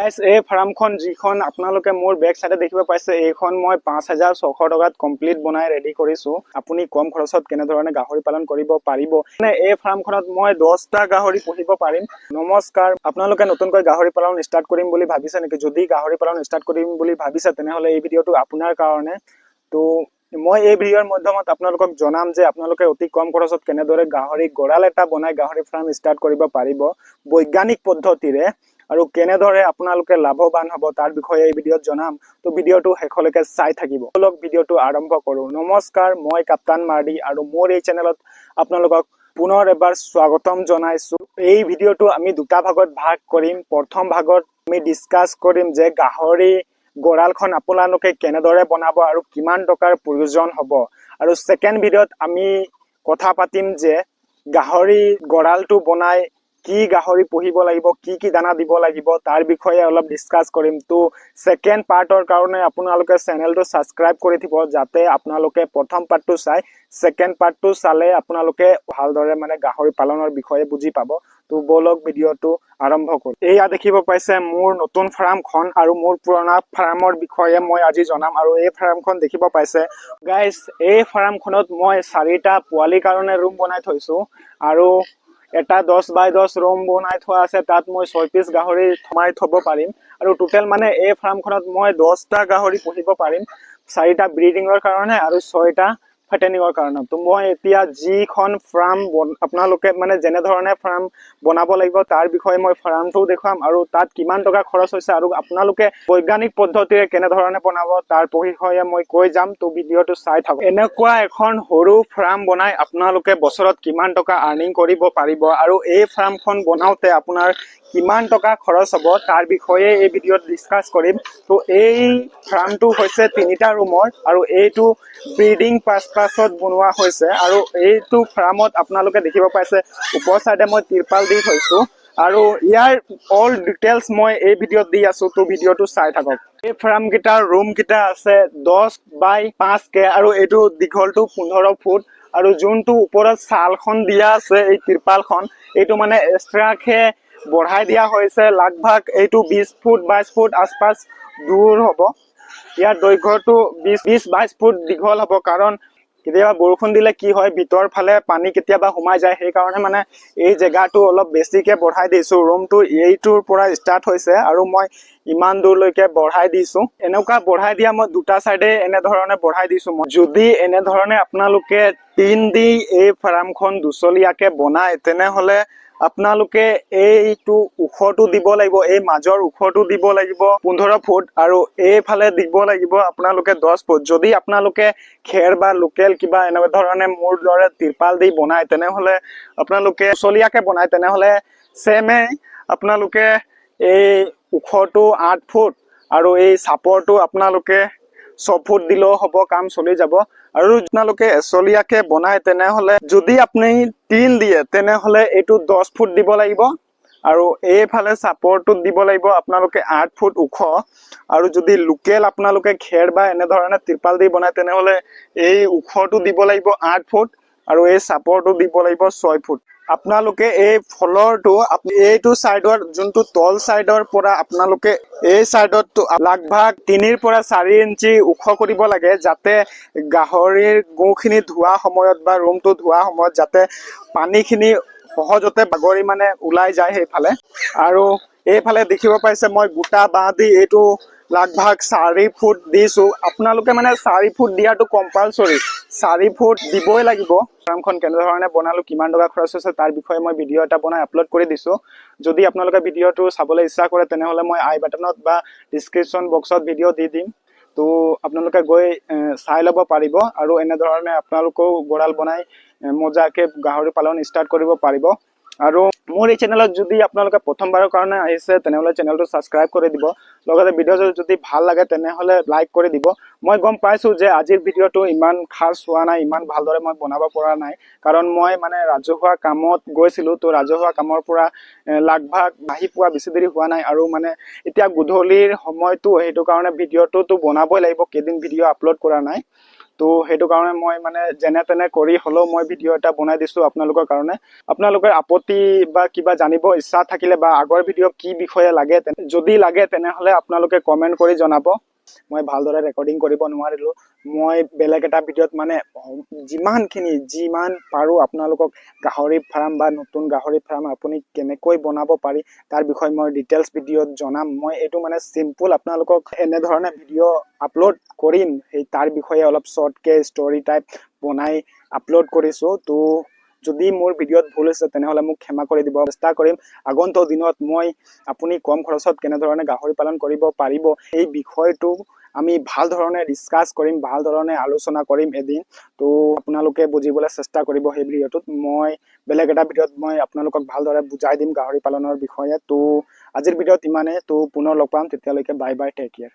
guys এই ফাৰ্মখন যিখন আপোনালোকে মোৰ বেক সাইডে দেখিব পাইছে এইখন মই 5600 টকাত কমপ্লিট বনাই ৰেডি কৰিছো আপুনি কম খৰচত কেনে ধৰণে গাহৰি পালন কৰিব পাৰিব মানে এই ফাৰ্মখনত মই 10টা গাহৰি পুহিব পাৰিম নমস্কাৰ আপোনালোকে নতুনকৈ গাহৰি পালন ষ্টাৰ্ট কৰিম বুলি ভাবিছে নেকি যদি গাহৰি পালন ষ্টাৰ্ট কৰিম বুলি ভাবিছে তেনেহলে এই ভিডিওটো আপোনাৰ কাৰণে তো মই এই ভিডিওৰ মাধ্যমত আপোনালোকক জনাম যে আপোনালোকে অতি কম খৰচত কেনে ধৰণে গাহৰি গড়াল এটা বনাই গাহৰি ফাৰ্ম ষ্টাৰ্ট কৰিব পাৰিব বৈজ্ঞানিক পদ্ধতিৰে আৰু কেনে ধৰে আপোনালোকে লাভবান হ'ব তাৰ বিষয়ে এই ভিডিওত জনাম তো ভিডিওটো শেষলৈকে চাই থাকিব লগ ভিডিওটো আৰম্ভ কৰো নমস্কাৰ মই কাপ্তান মাৰ্ডি আৰু মোৰ এই চেনেলত আপোনালোকক পুনৰ এবাৰ স্বাগতম জনাইছো এই ভিডিওটো আমি দুটা ভাগত ভাগ কৰিম প্ৰথম ভাগত আমি ডিসকাস কৰিম যে গাহৰি গড়ালখন আপোনালোকে কেনে ধৰে বনাব আৰু কিমান টকাৰ প্ৰয়োজন হ'ব আৰু সেকেন্ড ভিডিওত আমি কথা পাতিম যে গাহৰি গড়ালটো বনাই কি গাহৰি পুহিব লাগিব কি দানা দিব লাগিব তাৰ বিষয়ে অলপ ডিসকাস কৰিম তো সেকেন্ড পাৰ্টৰ কাৰণে আপোনালোকে চেনেলটো সাবস্ক্ৰাইব কৰি থিব যাতে আপোনালোকে প্ৰথম পাৰ্টটো চাই সেকেন্ড পাৰ্টটো চালে আপোনালোকে ভালদৰে মানে গাহৰি পালনৰ বিষয়ে বুজি পাব তো বলক ভিডিওটো আৰম্ভ কৰো এয়া দেখিব পাইছে মোৰ নতুন ফাৰ্মখন আৰু মোৰ পুৰণা ফাৰ্মৰ বিষয়ে মই আজি জনাম আৰু এই ফাৰ্মখন দেখিব পাইছে গাইস এই ফাৰ্মখনত মই 4টা পোৱালি কাৰণে ৰুম বনাই থৈছো আৰু এটা 10 বাই 10 ৰুম বনাই থোৱা আছে তাত মই 6 পিস গাহৰি থমাই থব পাৰিম আৰু টোটেল মানে এই ফাৰ্মখনত মই 10টা গাহৰি পুহিব পাৰিম 4টা ব্ৰিডিংৰ কাৰণে আৰু 6টা ফেটেনিংৰ কাৰণে তো মই এতিয়া যিখন ফাৰ্ম আপোনালোকে মানে যেনে ধৰণে ফাৰ্ম বনাব লাগিব তাৰ বিষয়ে মই ফাৰ্মটো দেখাম আৰু তাত কিমান টকা খৰচ হৈছে আৰু আপোনালোকে বৈজ্ঞানিক পদ্ধতিৰে কেনে ধৰণে বনাব তাৰ বিষয়ে মই কৈ যাম তো ভিডিওটো চাই থাকক এনেকুৱা এখন সৰু ফাৰ্ম বনাই আপোনালোকে বছৰত কিমান টকা আৰ্নিং কৰিব পাৰিব আৰু এই ফাৰ্মখন বনাওতে আপোনাৰ কিমান টকা খৰচ হ'ব তাৰ বিষয়ে এই ভিডিওত ডিসকাস কৰিম তো এই ফাৰ্মটো হৈছে 3টা ৰুমৰ আৰু এইটো ব্ৰিডিং পাৰপাছত বনোৱা হৈছে আৰু এইটো ফাৰ্মত আপোনালোকে দেখিব পাইছে ওপৰ সাইডে মই তিৰপাল দি থৈছো আৰু ইয়াৰ অল ডিটেইলছ মই এই ভিডিওত দি আছো তো ভিডিওটো চাই থাকক এই ফাৰ্ম গিটাৰ ৰুম গিটা আছে 10 বাই 5 কে আৰু এইটো দীঘলটো 15 ফুট আৰু যোনটো ওপৰত ছালখন দিয়া আছে এই তিৰপালখন এইটো মানে এক্সট্ৰাকে বঢ়াই দিয়া হৈছে লাগভাগ এইটো 20 ফুট 22 ফুট আশপাশ দূৰ হ'ব ইয়াৰ দৈৰ্ঘ্যটো 20-22 ফুট দীঘল হ'ব কাৰণ কেতিয়াবা বৰষুণ দিলে কি হয় ভিতৰ ফালে পানী কেতিয়াবা সোমাই যায় সেই কাৰণে মানে এই জেগাটো অলপ বেছিকে বঢ়াই দিছো ৰুমটো এইটোৰ পৰা ষ্টাৰ্ট হৈছে আৰু মই ইমান দূৰলৈকে বঢ়াই দিছো এনেকুৱা বঢ়াই দিয়া মই দুটা সাইডে এনে ধৰণে বঢ়াই দিছো মই যদি এনে ধৰণে আপোনালোকে টিন দি এই ফাৰ্মখন দুচলীয়াকে বনায় তেনেহলে আপোনালোকে এইটো উখটো দিব লাগিব এই মাজৰ উখটো দিব লাগিব 15 ফুট আৰু এইফালে দিব লাগিব আপোনালোকে 10 ফুট যদি আপোনালোকে খেৰ বা লোকেল কিবা এনে ধৰণে মোৰ দৰে তিৰপাল দি বনায় তেনেহলে আপোনালোকে চলিয়াকে বনায় তেনেহলে সেমে আপোনালোকে এই উখটো 8 ফুট আৰু এই চাপৰটো আপোনালোকে 6 ফুট দিলেও হ'ব কাম চলি যাব আৰু আপোনালোকে এচলিয়াকে বনায় তেনেহলে যদি আপুনি টিন দিয়ে তেনেহলে এইটো 10 ফুট দিব লাগিব আৰু এইফালে চাপৰটো দিব লাগিব আপোনালোকে 8 ফুট ওখ আৰু যদি লোকেল আপোনালোকে খেৰ বা এনে ধৰণে তিৰপাল দি বনায় তেনেহলে এই ওখটো দিব লাগিব 8 ফুট আৰু এই চাপৰটো দিব লাগিব 6 ফুট আপোনালোকে এই ফ্লৰটো আপুনি এইটো সাইডৰ যোনটো তল সাইডৰ পৰা আপোনালোকে এই সাইডত লাগভাগ 3 পৰা 4 ইঞ্চি ওখ কৰিব লাগে যাতে গাহৰিৰ গুখিনি ধোৱা সময়ত বা ৰুমটো ধোৱা সময়ত যাতে পানীখিনি সহজতে বাগৰি মানে ওলাই যায় সেইফালে আৰু এইফালে দেখিব পাইছে মই গোটা বাঁহ দি এইটো লাগভাগ 4 ফুট দিছো আপোনালোকে মানে 4 ফুট দিয়াটো কম্পালসৰি 4 ফুট দিবই লাগিব ফাৰ্মখন কেনে ধৰণে বনালো কিমান টকা খৰচ হৈছে তাৰ বিষয়ে মই ভিডিও এটা বনাই আপলোড কৰি দিছো যদি আপোনালোকে ভিডিওটো চাবলৈ ইচ্ছা কৰে তেনেহলে মই আই বাটনত বা ডেসক্ৰিপচন বক্সত ভিডিও দি দিম তো আপোনালোকে গৈ চাই ল'ব পাৰিব আৰু এনে ধৰণে আপোনালোকও গড়াল বনাই মজাকে গাহৰি পালন ষ্টাৰ্ট কৰিব পাৰিব আৰু মোৰ এই চেনেলত যদি আপোনালোকে প্ৰথমবাৰৰ কাৰণে আহিছে তেনেহলে চেনেলটো সাবস্ক্ৰাইব কৰি দিব লগতে ভিডিও যদি ভাল লাগে তেনেহলে লাইক কৰি দিব মই গম পাইছো যে আজিৰ ভিডিওটো ইমান খাস হোৱা নাই ইমান ভালদৰে মই বনাব পৰা নাই কাৰণ মই মানে ৰাজহুৱা কামত গৈছিলো তো ৰাজহুৱা কামৰ পৰা লাগভাগ আহি পোৱা বেছি দেৰি হোৱা নাই আৰু মানে এতিয়া গধূলিৰ সময়টো হেতু কাৰণে ভিডিওটো বনাবই লাগিব কেদিন ভিডিও আপলোড কৰা নাই তো সেইটো কাৰণে মই মানে যেনে তেনে কৰি হলেও মই ভিডিঅ' এটা বনাই দিছো আপোনালোকৰ কাৰণে আপোনালোকৰ আপত্তি বা কিবা জানিব ইচ্ছা থাকিলে বা আগৰ ভিডিঅ' কি বিষয়ে লাগে যদি লাগে তেনেহলে আপোনালোকে কমেন্ট কৰি জনাব মই ভালদৰে ৰেকৰ্ডিং কৰিব নোৱাৰিলো মই বেলেগ এটা ভিডিঅ'ত মানে যিমান পাৰো আপোনালোকক গাহৰি ফাৰ্ম বা নতুন গাহৰি ফাৰ্ম আপুনি কেনেকৈ বনাব পাৰি তাৰ বিষয়ে মই ডিটেইলছ ভিডিঅ'ত জনাম মই এইটো মানে সিম্পল আপোনালোকক এনে ধৰণে ভিডিঅ' আপলোড কৰিম সেই তাৰ বিষয়ে অলপ শৰ্টকে ষ্টৰি টাইপ বনাই আপলোড কৰিছো তো যদি মোৰ ভিডিঅ'ত ভুল হৈছে তেনেহলে মোক ক্ষমা কৰি দিব চেষ্টা কৰিম আগন্তুক দিনত মই আপুনি কম খৰচত কেনে ধৰণে গাহৰি পালন কৰিব পাৰিব এই বিষয়টো আমি ভাল ধৰণে ডিসকাস কৰিম ভাল ধৰণে আলোচনা কৰিম এদিন তো আপোনালোকে বুজিবলৈ চেষ্টা কৰিব সেই ভিডিঅ'টোত মই বেলেগ এটা ভিডিঅ'ত মই আপোনালোকক ভালদৰে বুজাই দিম গাহৰি পালনৰ বিষয়ে তো আজিৰ ভিডিঅ'ত ইমানে তো পুনৰ লগ পাম তেতিয়ালৈকে বাই বাই টেক কেয়াৰ